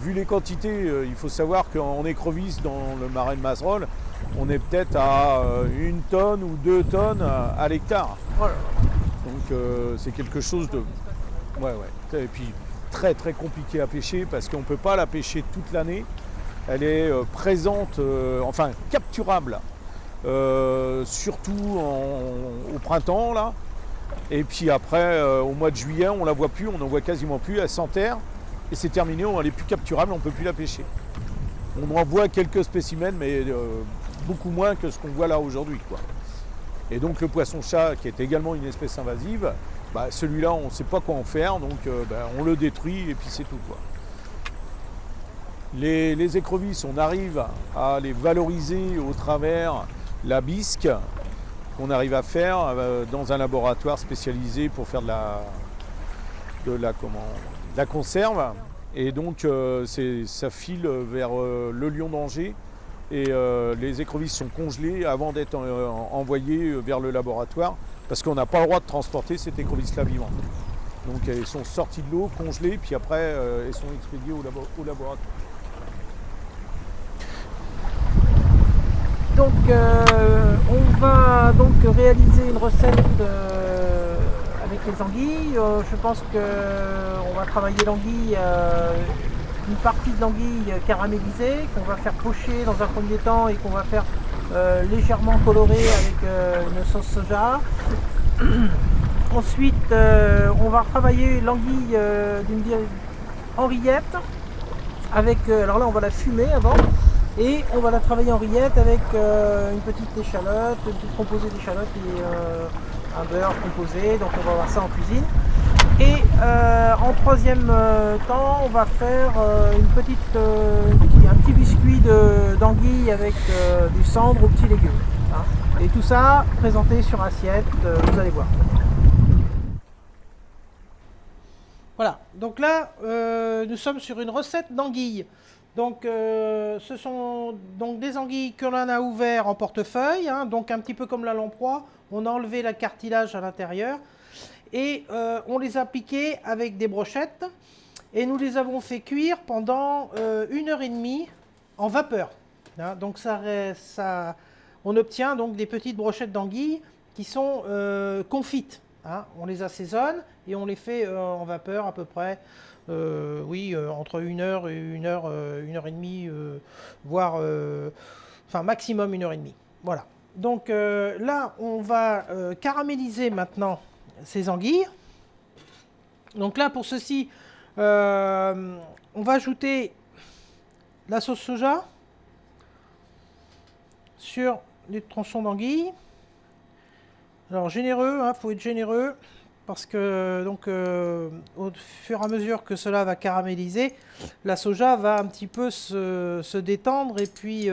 vu les quantités, il faut savoir qu'en écrevisse dans le marais de Mazerolles, on est peut-être à 1 tonne ou 2 tonnes à l'hectare. Voilà. Donc c'est quelque chose de... Ouais. Et puis très très compliqué à pêcher parce qu'on ne peut pas la pêcher toute l'année. Elle est présente, enfin capturable, surtout au printemps là. Et puis après, au mois de juillet, on ne la voit plus, on n'en voit quasiment plus, elle s'enterre. Et c'est terminé, elle n'est plus capturable, on ne peut plus la pêcher. On en voit quelques spécimens, mais beaucoup moins que ce qu'on voit là aujourd'hui, quoi. Et donc le poisson-chat, qui est également une espèce invasive, celui-là, on ne sait pas quoi en faire, donc on le détruit et puis c'est tout, quoi. Les écrevisses, on arrive à les valoriser au travers la bisque qu'on arrive à faire dans un laboratoire spécialisé pour faire de la conserve, et donc ça file vers le lion d'Angers et les écrevisses sont congelées avant d'être envoyées vers le laboratoire parce qu'on n'a pas le droit de transporter cette écrevisse-là vivante. Donc elles sont sorties de l'eau, congelées, puis après elles sont expédiées au laboratoire. Donc on va donc réaliser une recette avec les anguilles. Je pense qu'on va travailler l'anguille, une partie de l'anguille caramélisée qu'on va faire pocher dans un premier temps et qu'on va faire légèrement colorer avec une sauce soja. Ensuite on va travailler l'anguille d'une henriette avec, alors là on va la fumer avant. Et on va la travailler en rillette avec une petite échalote, une petite composée d'échalote et un beurre composé. Donc on va voir ça en cuisine. Et en troisième temps, on va faire un petit biscuit d'anguille avec du cendre aux petits légumes. Hein. Et tout ça présenté sur assiette, vous allez voir. Voilà, donc là nous sommes sur une recette d'anguille. Donc ce sont donc des anguilles que l'on a ouvert en portefeuille, hein, donc un petit peu comme la lamproie, on a enlevé le cartilage à l'intérieur et on les a piquées avec des brochettes et nous les avons fait cuire pendant 1h30 en vapeur. Hein, donc on obtient donc des petites brochettes d'anguilles qui sont confites. Hein, on les assaisonne et on les fait en vapeur à peu près. Entre 1h et 1h30, voire maximum 1h30. Voilà. Donc là, on va caraméliser maintenant ces anguilles. Donc là, pour ceci, on va ajouter la sauce soja sur les tronçons d'anguilles. Alors généreux, faut être généreux. Parce que donc, au fur et à mesure que cela va caraméliser, la soja va un petit peu se détendre et puis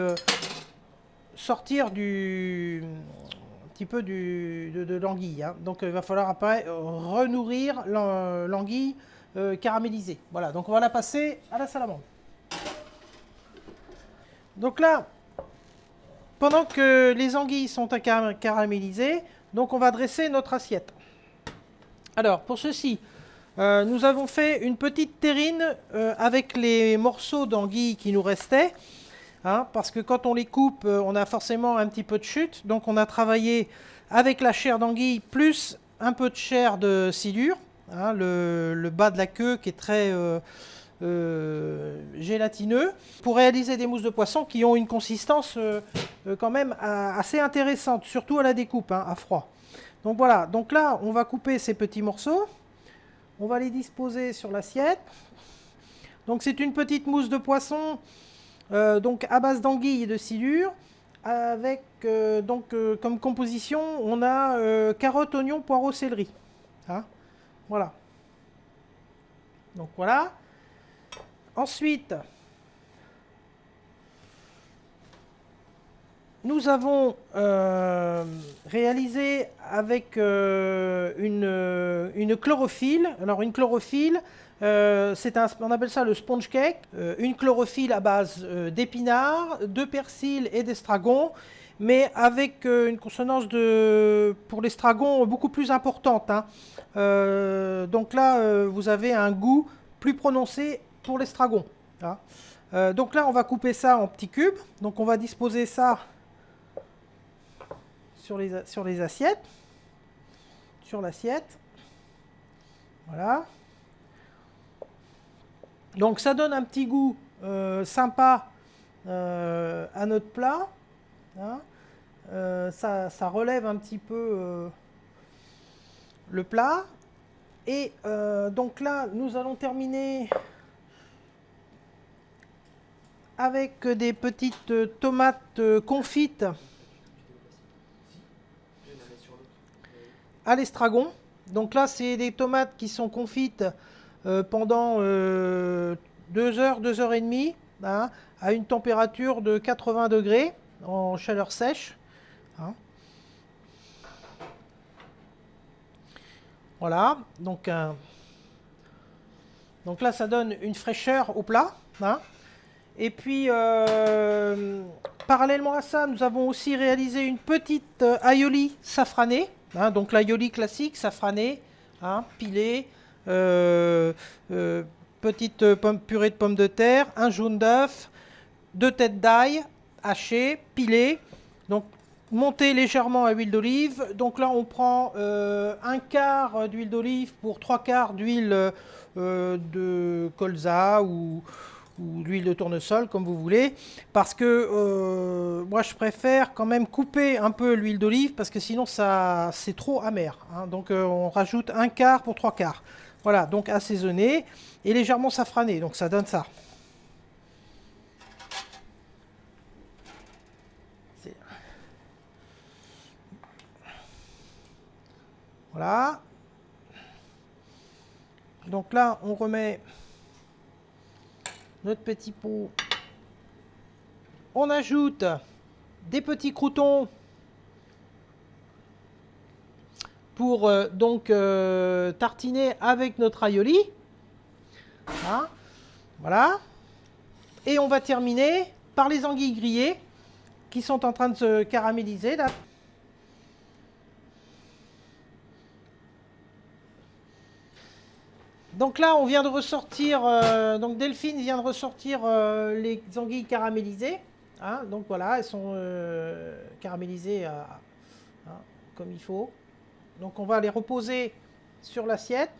sortir petit peu de l'anguille. Hein. Donc il va falloir après renourrir l'anguille caramélisée. Voilà, donc on va la passer à la salamandre. Donc là, pendant que les anguilles sont caramélisées, donc on va dresser notre assiette. Alors pour ceci, nous avons fait une petite terrine avec les morceaux d'anguilles qui nous restaient. Hein, parce que quand on les coupe, on a forcément un petit peu de chute. Donc on a travaillé avec la chair d'anguille plus un peu de chair de silure. Hein, le bas de la queue qui est très gélatineux. Pour réaliser des mousses de poisson qui ont une consistance quand même assez intéressante. Surtout à la découpe, hein, à froid. Donc voilà, donc là on va couper ces petits morceaux. On va les disposer sur l'assiette. Donc c'est une petite mousse de poisson donc à base d'anguille et de silure. Avec comme composition, on a carottes, oignons, poireaux, céleri. Hein, voilà. Donc voilà. Ensuite, nous avons réalisé avec une chlorophylle. Alors une chlorophylle, on appelle ça le sponge cake. Une chlorophylle à base d'épinards, de persil et d'estragon, mais avec une consonance pour l'estragon beaucoup plus importante. Hein. Donc là, vous avez un goût plus prononcé pour l'estragon. Hein. Donc là, on va couper ça en petits cubes. Donc on va disposer ça sur les assiettes, sur l'assiette. Voilà. Donc ça donne un petit goût sympa à notre plat. Hein. Ça relève un petit peu le plat. Et donc là, nous allons terminer avec des petites tomates confites à l'estragon. Donc là, c'est des tomates qui sont confites pendant 2 heures, 2 heures et demie, hein, à une température de 80 degrés en chaleur sèche. Hein. Voilà, donc là, ça donne une fraîcheur au plat. Hein. Et puis, parallèlement à ça, nous avons aussi réalisé une petite aioli safranée. Hein, donc l'aioli classique, safrané, hein, pilé, petite purée de pommes de terre, un jaune d'œuf, 2 têtes d'ail hachées, pilées, donc montées légèrement à huile d'olive. Donc là, on prend 1/4 d'huile d'olive pour 3/4 d'huile de colza ou d'huile de tournesol, comme vous voulez, parce que moi je préfère quand même couper un peu l'huile d'olive, parce que sinon c'est trop amer. Hein. Donc on rajoute 1/4 pour 3/4. Voilà, donc assaisonné et légèrement safrané, donc ça donne ça. Voilà. Donc là, on remet notre petit pot. On ajoute des petits croûtons pour tartiner avec notre aioli. Hein, voilà. Et on va terminer par les anguilles grillées qui sont en train de se caraméliser là. Donc là, on vient de ressortir, donc Delphine vient de ressortir les anguilles caramélisées. Hein, donc voilà, elles sont caramélisées hein, comme il faut. Donc on va les reposer sur l'assiette.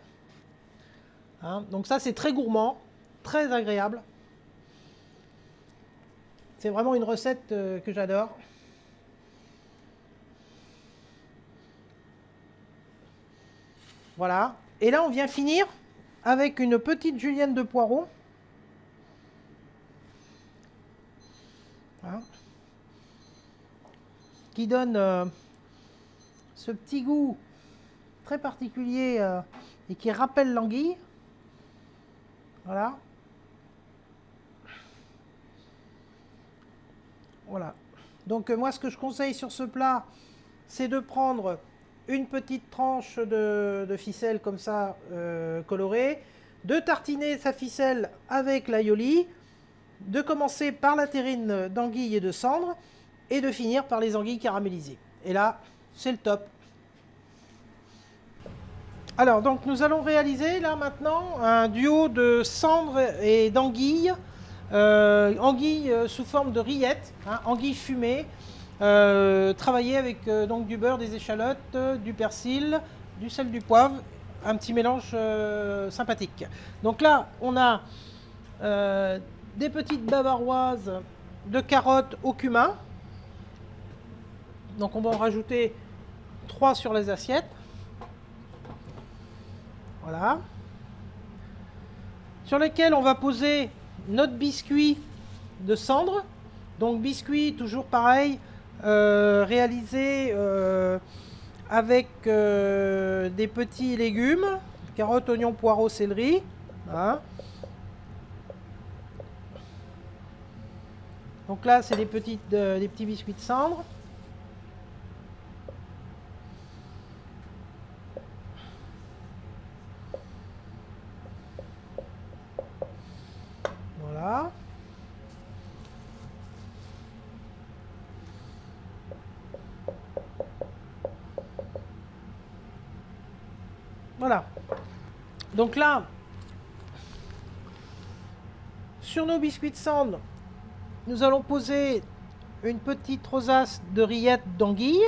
Hein, donc ça, c'est très gourmand, très agréable. C'est vraiment une recette que j'adore. Voilà. Et là, on vient finir avec une petite julienne de poireaux. Hein, qui donne ce petit goût très particulier et qui rappelle l'anguille. Voilà. Voilà. Donc moi, ce que je conseille sur ce plat, c'est de prendre une petite tranche de ficelle comme ça, colorée, de tartiner sa ficelle avec l'aioli, de commencer par la terrine d'anguille et de cendre, et de finir par les anguilles caramélisées. Et là, c'est le top. Alors, donc, nous allons réaliser là maintenant un duo de cendre et d'anguilles. Anguilles sous forme de rillettes, hein, anguilles fumées, travaillées avec donc du beurre, des échalotes, du persil, du sel, du poivre, un petit mélange sympathique. Donc là, on a des petites bavaroises de carottes au cumin. Donc on va en rajouter 3 sur les assiettes. Voilà. Sur lesquels on va poser notre biscuit de cendre. Donc biscuit toujours pareil, réalisé avec des petits légumes, carottes, oignons, poireaux, céleri. Voilà. Donc là c'est des petits biscuits de cendre. Voilà. Voilà. Donc là, sur nos biscuits de cendre, nous allons poser une petite rosace de rillettes d'anguille.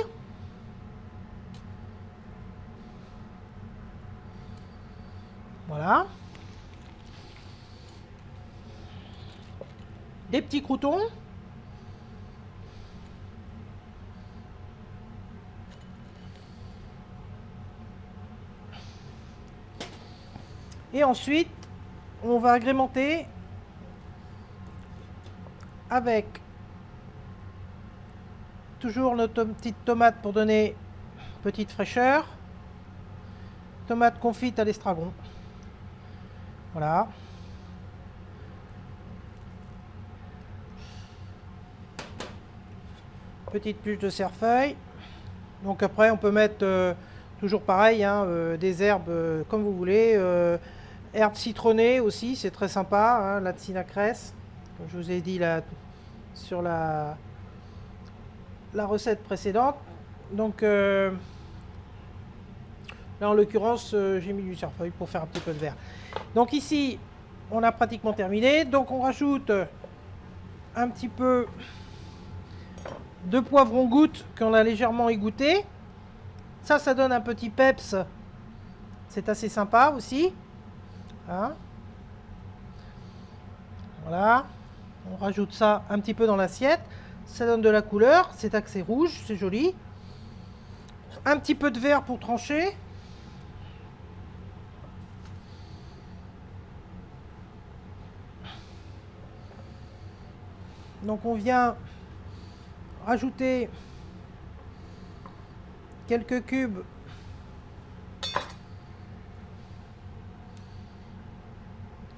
Voilà. Des petits croûtons. Et ensuite, on va agrémenter avec toujours notre petite tomate pour donner petite fraîcheur. Tomate confite à l'estragon. Voilà. Petite pluche de cerfeuil. Donc après on peut mettre toujours pareil, hein, des herbes comme vous voulez. Herbes citronnées aussi, c'est très sympa, hein, la tsinacresse, comme je vous ai dit là, sur la recette précédente. Donc là en l'occurrence j'ai mis du cerfeuil pour faire un petit peu de vert. Donc ici on a pratiquement terminé. Donc on rajoute un petit peu de poivron goutte qu'on a légèrement égoutté. Ça donne un petit peps. C'est assez sympa aussi. Hein, voilà. On rajoute ça un petit peu dans l'assiette. Ça donne de la couleur. C'est axé rouge. C'est joli. Un petit peu de vert pour trancher. Donc on vient rajouter quelques cubes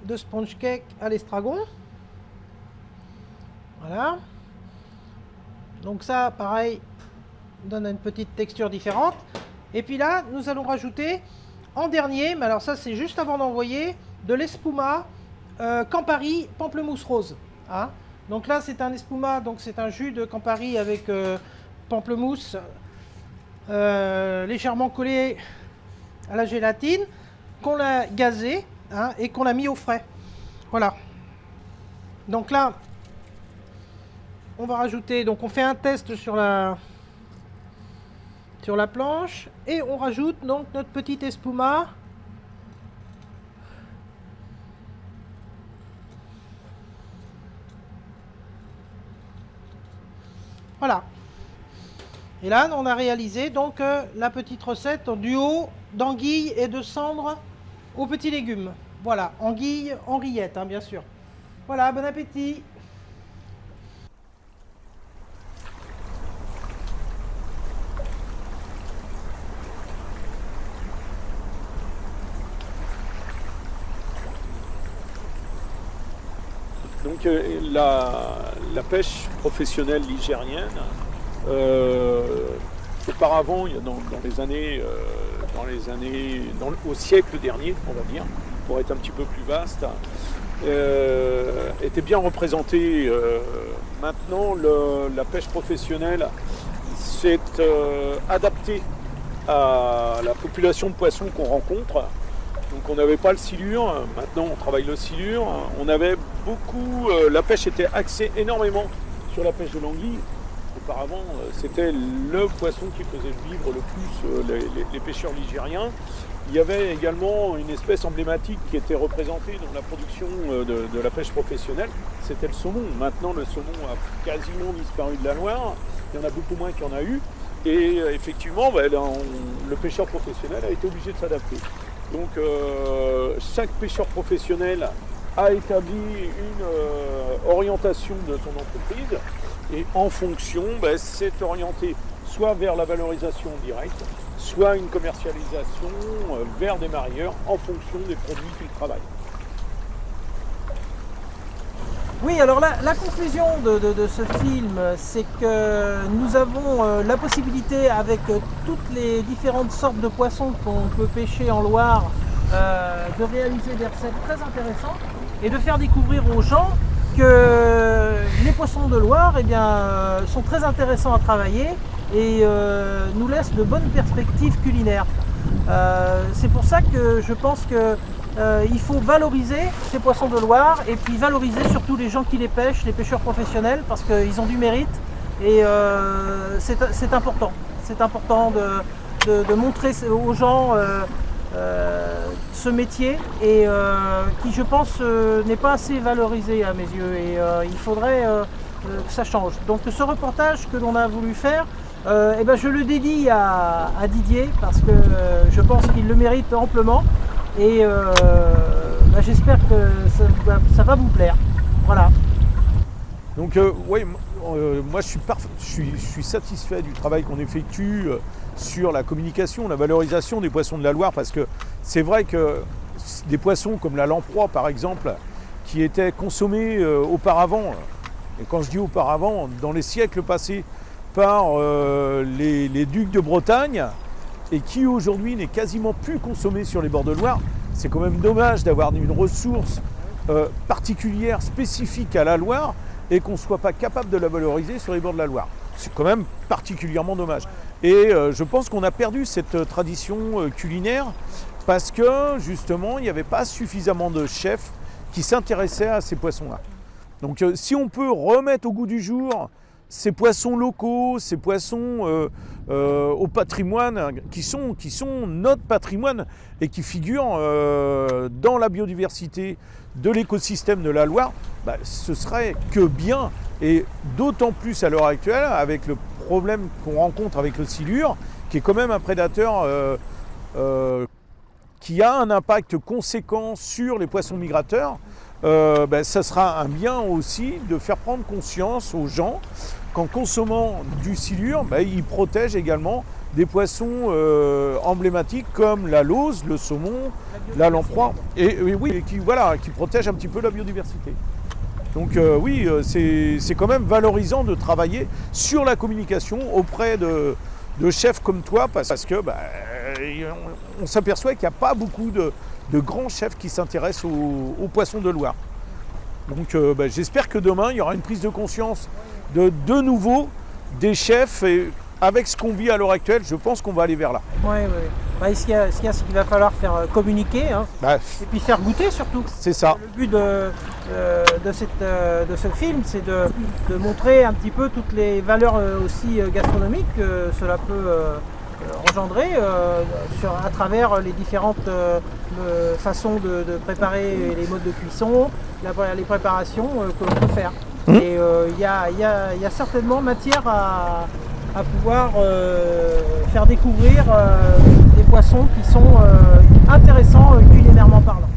de sponge cake à l'estragon. Voilà. Donc ça, pareil, donne une petite texture différente. Et puis là, nous allons rajouter en dernier, mais alors ça c'est juste avant d'envoyer, de l'espuma Campari pamplemousse rose. Hein. Donc là c'est un espuma, donc c'est un jus de Campari avec pamplemousse légèrement collé à la gélatine, qu'on a gazé, hein, et qu'on a mis au frais. Voilà. Donc là, on va rajouter, donc on fait un test sur la planche et on rajoute donc notre petit espuma. Voilà. Et là, on a réalisé donc la petite recette en duo d'anguilles et de cendre aux petits légumes. Voilà, anguilles en rillettes, hein, bien sûr. Voilà, bon appétit. Donc la pêche professionnelle ligérienne Auparavant, au siècle dernier, on va dire, pour être un petit peu plus vaste, était bien représentée. Maintenant, la pêche professionnelle s'est adaptée à la population de poissons qu'on rencontre. Donc on n'avait pas le silure, maintenant on travaille le silure. On avait beaucoup, la pêche était axée énormément sur la pêche de l'anguille. Auparavant, c'était le poisson qui faisait vivre le plus les pêcheurs ligériens. Il y avait également une espèce emblématique qui était représentée dans la production de la pêche professionnelle, c'était le saumon. Maintenant, le saumon a quasiment disparu de la Loire, il y en a beaucoup moins qu'il y en a eu. Et effectivement, le pêcheur professionnel a été obligé de s'adapter. Donc, chaque pêcheur professionnel a établi une orientation de son entreprise. Et en fonction, c'est orienté soit vers la valorisation directe, soit une commercialisation vers des mareyeurs en fonction des produits qu'ils travaillent. Oui, alors la conclusion de ce film, c'est que nous avons la possibilité, avec toutes les différentes sortes de poissons qu'on peut pêcher en Loire, de réaliser des recettes très intéressantes et de faire découvrir aux gens que les poissons de Loire sont très intéressants à travailler et nous laissent de bonnes perspectives culinaires. C'est pour ça que je pense qu'il faut valoriser ces poissons de Loire et puis valoriser surtout les gens qui les pêchent, les pêcheurs professionnels, parce qu'ils ont du mérite et c'est important. C'est important de montrer aux gens ce métier et qui, je pense, n'est pas assez valorisé à mes yeux et il faudrait que ça change. Donc ce reportage que l'on a voulu faire, je le dédie à Didier parce que je pense qu'il le mérite amplement et j'espère que ça va vous plaire. Voilà. Donc moi je suis satisfait du travail qu'on effectue sur la communication, la valorisation des poissons de la Loire, parce que c'est vrai que des poissons comme la lamproie par exemple, qui étaient consommés auparavant, et quand je dis auparavant, dans les siècles passés par les ducs de Bretagne, et qui aujourd'hui n'est quasiment plus consommé sur les bords de Loire, c'est quand même dommage d'avoir une ressource particulière, spécifique à la Loire, et qu'on ne soit pas capable de la valoriser sur les bords de la Loire. C'est quand même particulièrement dommage. Et je pense qu'on a perdu cette tradition culinaire parce que justement, il n'y avait pas suffisamment de chefs qui s'intéressaient à ces poissons-là. Donc si on peut remettre au goût du jour ces poissons locaux, ces poissons au patrimoine, qui sont notre patrimoine et qui figurent dans la biodiversité de l'écosystème de la Loire, ce serait que bien, et d'autant plus à l'heure actuelle, avec le problème qu'on rencontre avec le silure, qui est quand même un prédateur qui a un impact conséquent sur les poissons migrateurs. Ça sera un bien aussi de faire prendre conscience aux gens qu'en consommant du silure, ils protègent également des poissons emblématiques comme la lauze, le saumon, la lamproie, et qui protègent un petit peu la biodiversité. Donc c'est quand même valorisant de travailler sur la communication auprès de chefs comme toi, parce que on s'aperçoit qu'il n'y a pas beaucoup de grands chefs qui s'intéressent aux poissons de Loire. Donc j'espère que demain, il y aura une prise de conscience de nouveau des chefs, et avec ce qu'on vit à l'heure actuelle, je pense qu'on va aller vers là. Oui. Ce qu'il y a, c'est qu'il va falloir faire communiquer, et puis faire goûter surtout. C'est ça. Le but de ce film, c'est de montrer un petit peu toutes les valeurs aussi gastronomiques que cela peut engendrer à travers les différentes façons de préparer, les modes de cuisson, les préparations que l'on peut faire. Et il y a certainement matière à pouvoir faire découvrir des poissons qui sont intéressants culinairement parlant.